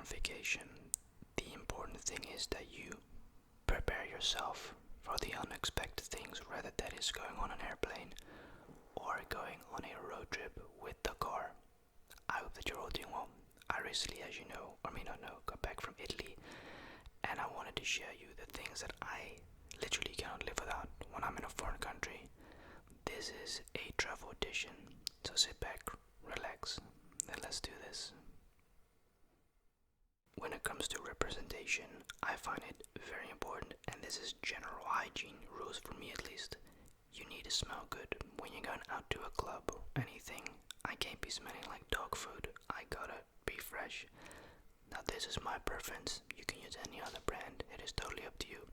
on vacation, the important thing is that you prepare yourself for the unexpected things, whether that is going on an airplane or going on a road trip with the car. I hope that you're all doing well. I recently, as you know, or may not know, got back from Italy, and I wanted to share you the things that I literally cannot live without when I'm in a foreign country. This is a travel edition, so sit back, relax, and let's do this. When it comes to representation, I find it very important, and this is general hygiene rules for me at least. You need to smell good when you're going out to a club or anything. I can't be smelling like dog food. I gotta be fresh. Now this is my preference. You can use any other brand. It is totally up to you.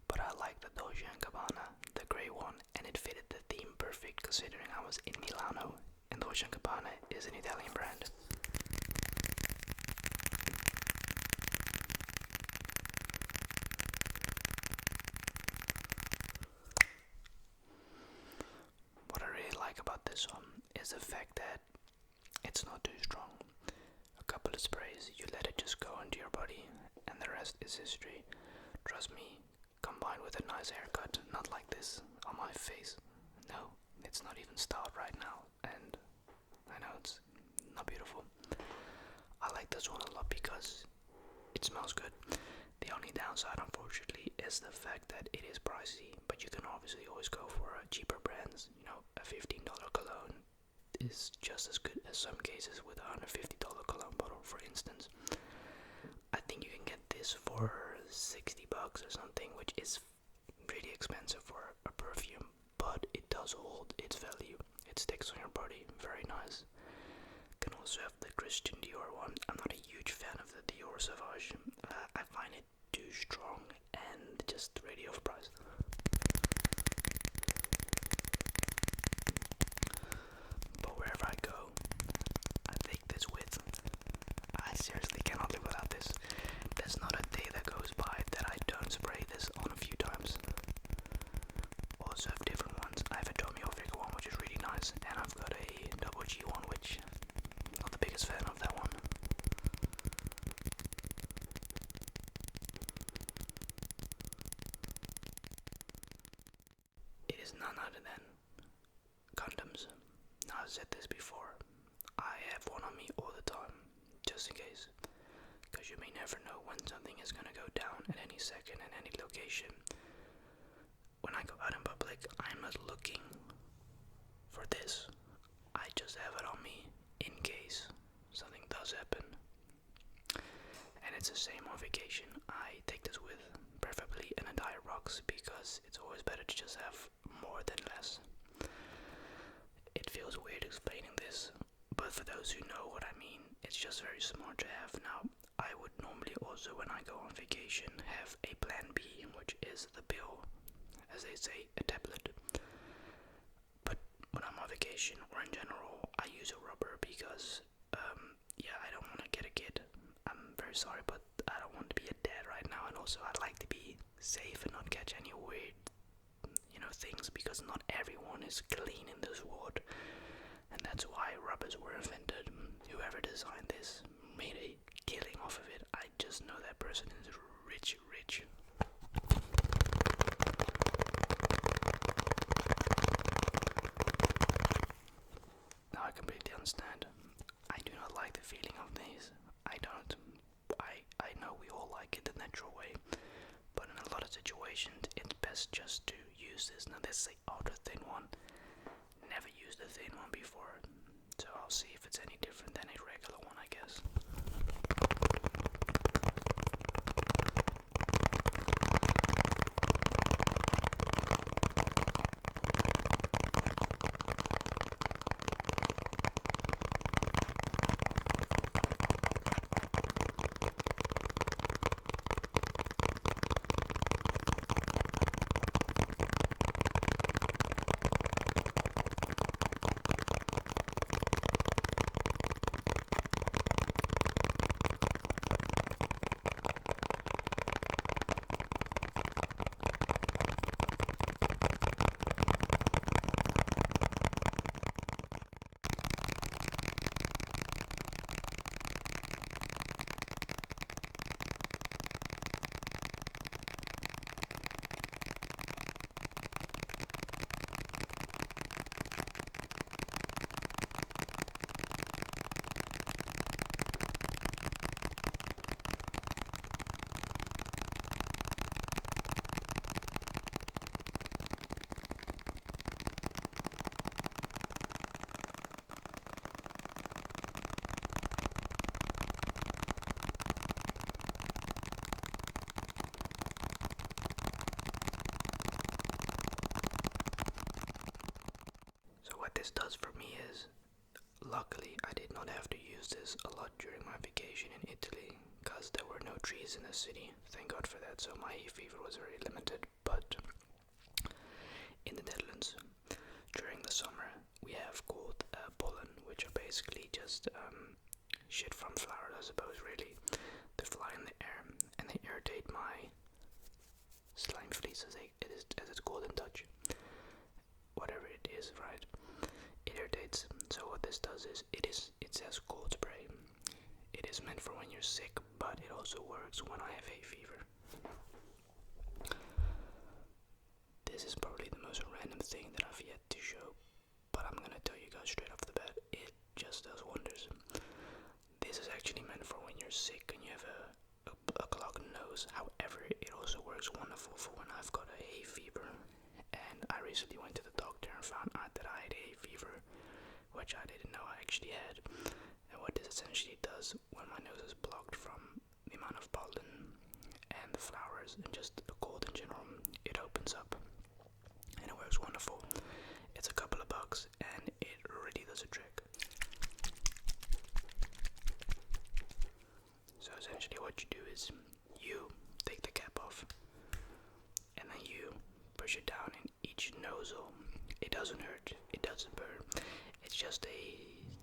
But I like the Dolce & Gabbana, the grey one, and it fitted the theme perfect considering I was in Milano, and Dolce & Gabbana is an Italian brand. What I really like about this one is the fact that it's not too strong. A couple of sprays, you let it just go into your body, and the rest is history. Trust me, combined with a nice haircut, not like this on my face. No, it's not even styled right now, and I know it's not beautiful. I like this one a lot because it smells good. The only downside, unfortunately, is the fact that it is pricey, but you can obviously always go for cheaper brands. You know, a $15 cologne is just as good as some cases with a $150 cologne bottle, for instance. I think you can get this for $60 or something, which is really expensive for a perfume, but it does hold its value. It sticks on your body, very nice. Can also have the Christian Dior one. I'm not a huge fan of the Dior Sauvage. I find it too strong and just really overpriced. But wherever I go, I take this with. I seriously cannot live without this. There's not a day that goes by that I don't spray this on a few times. Also have different ones. I have a Tommy Hilfiger one, which is really nice, and I've got a double G one, which I'm not the biggest fan of that one. It is none other than condoms. Now, I've said this before. I have one on me all the time, just in case, because you may never know when something is going to go down at any second in any location. When I go out in public, I'm not looking for this. I just have it on me in case something does happen. And it's the same on vacation. I take this with, preferably an entire box, because it's always better to just have more than less. It feels weird explaining this, but for those who know what I mean, it's just very smart to have. Now, I would normally also, when I go on vacation, have a plan B, which is the pill, as they say, a tablet. But when I'm on vacation, or in general, I use a rubber because, I don't want to get a kid. I'm very sorry, but I don't want to be a dad right now, and also I'd like to be safe and not catch any weird, things, because not everyone is clean in this world, and that's why rubbers were invented. Whoever designed this made a killing off of it. I just know that person is rich. Now I completely understand. I do not like the feeling of these. I don't. I know we all like it the natural way, but in a lot of situations it's best just to use this. Now this is the ultra thin one. Never used a thin one before, so I'll see if it's any different than a regular one, I guess. this does for me is, luckily I did not have to use this a lot during my vacation in Italy, because there were no trees in the city, thank God for that, so my hay fever was very limited. But in the Netherlands, during the summer, we have called pollen, which are basically just shit from flowers, I suppose, really. They fly in the air, and they irritate my slime fleece, as it's called in Dutch. Whatever it is, right? It irritates. So what this does is, it says cold spray. It is meant for when you're sick, but it also works when I have hay fever. This is probably the most random thing that I've yet to show, but I'm gonna tell you guys straight off the bat, it just does wonders. This is actually meant for when you're sick and you have a clogged nose. However, it also works wonderful for when I've got a hay fever. And I recently went to the doctor and found out that I had hay fever, which I didn't know I actually had. And what this essentially does, when my nose is blocked from the amount of pollen and the flowers and just the cold in general, it opens up. And it works wonderful. It's a couple of bucks and it really does a trick. So essentially what you do is you take the cap off and then you push it down in each nozzle. It doesn't hurt, it doesn't burn. It's just a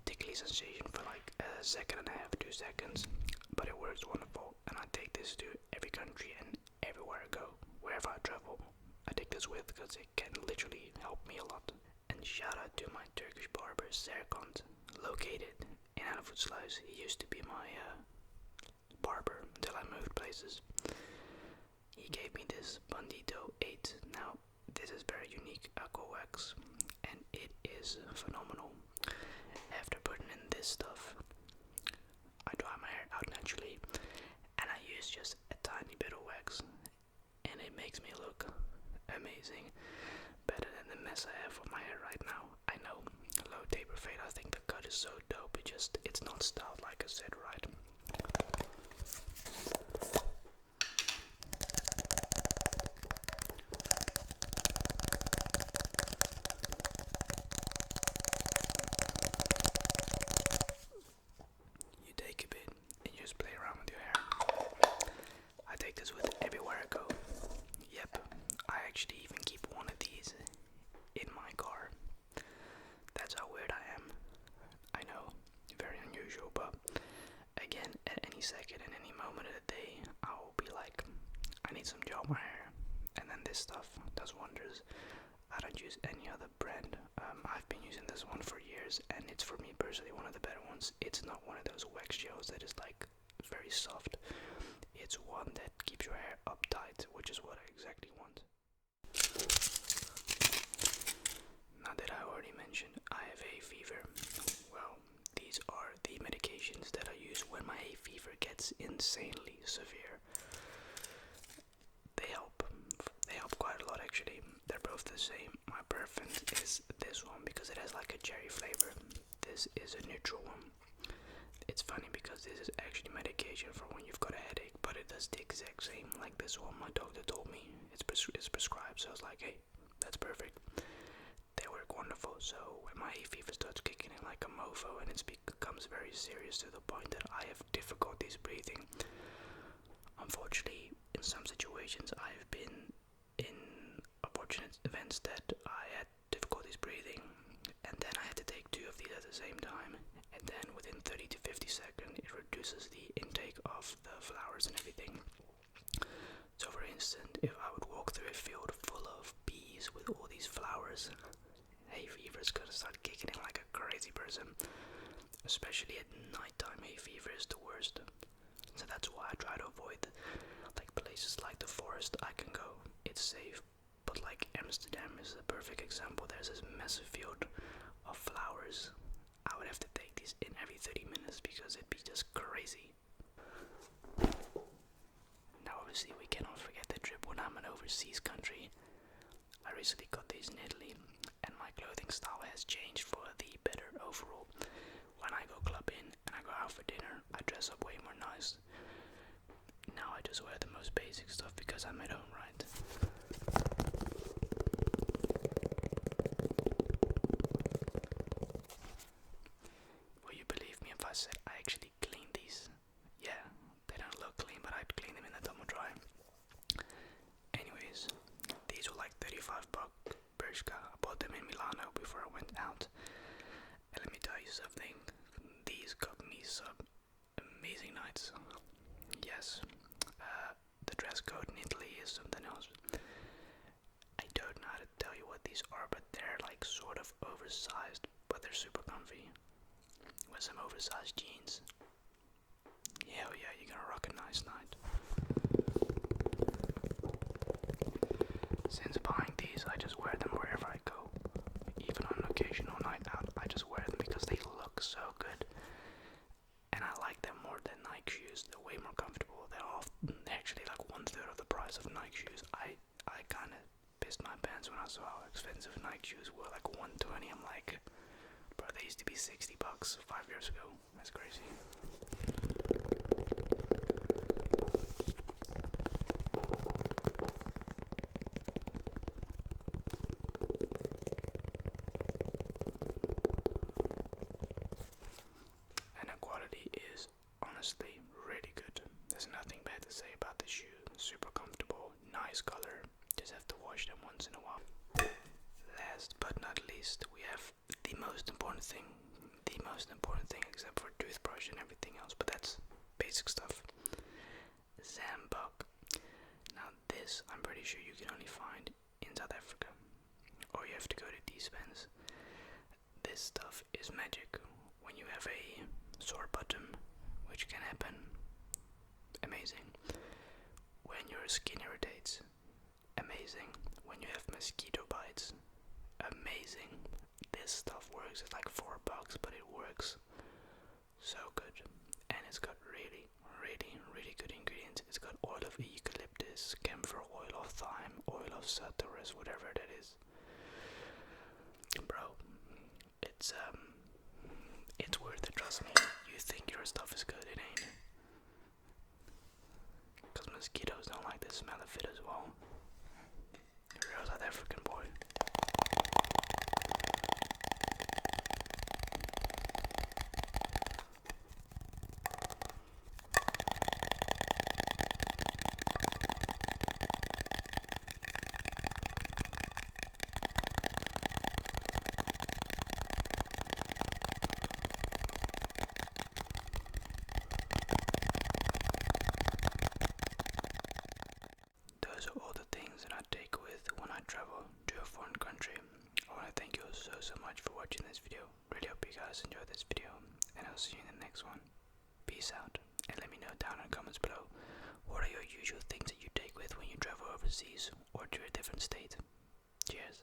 tickly sensation for like a second and a half, 2 seconds, but it works wonderful. And I take this to every country and everywhere I go, wherever I travel. I take this with because it can literally help me a lot. And shout out to my Turkish barber Serkant, located in Hellevoetsluis. He used to be my barber until I moved places. He gave me this Bandito 8. Now, this is very unique aqua wax, and it is phenomenal. After putting in this stuff, I dry my hair out naturally, and I use just a tiny bit of wax, and it makes me look amazing. Better than the mess I have with my hair right now. I know, low taper fade, I think the cut is so dope, it's not styled like I said, right? You take a bit and you just play around with your hair. I take this with everywhere I go. Yep, I actually even keep one of these in my car. That's how weird I am. I know, very unusual, but again, at any second, in any moment of the day, I'll be like, I need some gel in my hair, and then this stuff does wonders. I don't use any other brand. I've been using this one for years, and it's for me personally one of the better ones. It's not one of those wax gels that is like very soft. It's one that keeps your hair uptight, which is what I exactly want. Now that I already mentioned I have hay fever, well, these are the medications that I use when my hay fever gets insanely severe. They help quite a lot actually. They're both the same. My preference is this one because it has like a cherry flavor. This is a neutral one. It's funny because this is actually medication for when you've got a headache, but it does the exact same like this one. My doctor told me it's prescribed, so I was like, hey, that's perfect. They work wonderful. So when my hay fever starts kicking in like a mofo and it becomes very serious to the point that I have difficulties breathing, unfortunately, in some situations I have been in unfortunate events that I had difficulties breathing, and then I had to take 2 of these at the same time, and then within 30 to 50 seconds it reduces the intake of the flowers and everything. So for instance, if I would walk through a field full of bees with all these flowers, hay fever is gonna start kicking in like a crazy person. Especially at nighttime, hay fever is the worst. So that's why I try to avoid like places like the forest. I can go, it's safe, but like Amsterdam is a perfect example. There's this massive field of flowers. I would have to take these in every 30 minutes because it'd be just crazy. Now obviously we cannot forget the trip when I'm an overseas country. I recently got these in Italy, and my clothing style has changed for the better overall. When I go clubbing and I go out for dinner, I dress up way more nice. Now I just wear the most basic stuff because I'm at home, right? is something else. I don't know how to tell you what these are, but they're like sort of oversized, but they're super comfy. With some oversized jeans. Hell yeah, you're gonna rock a nice night. Since buying these, I just wear them wherever I go. Even on an occasional night out, I just wear them because they look so good. And I like them more than Nike shoes. They're way more comfortable. They're actually like 1/3 of the price of Nike shoes. I kind of pissed my pants when I saw how expensive Nike shoes were, like $120. I'm like, bro, they used to be $60 5 years ago. That's crazy. And the quality is honestly really good. There's nothing bad to say about the shoe. Super comfortable, nice color. Just have to wash them once in a while. Last but not least, we have the most important thing. The most important thing, except for toothbrush and everything else, but that's basic stuff. Zambuk. Now this, I'm pretty sure you can only find in South Africa, or you have to go to Dispens. This stuff is magic. When you have a sore bottom, which can happen, amazing. When your skin irritates, amazing. When you have mosquito bites, amazing. This stuff works. It's like $4, but it works so good. And it's got really, really, really good ingredients. It's got oil of eucalyptus, camphor oil of thyme, oil of sataris, whatever that is. Bro, it's worth it, trust me. You think your stuff is good, it ain't. Because mosquitoes don't like the smell of it as well. Real South African boy. Those are all the things that I take with when I travel to a foreign country. I want to thank you so much for watching this video. Really hope you guys enjoyed this video, and I'll see you in the next one. Peace out, and let me know down in the comments below, what are your usual things that you take with when you travel overseas or to a different state. Cheers.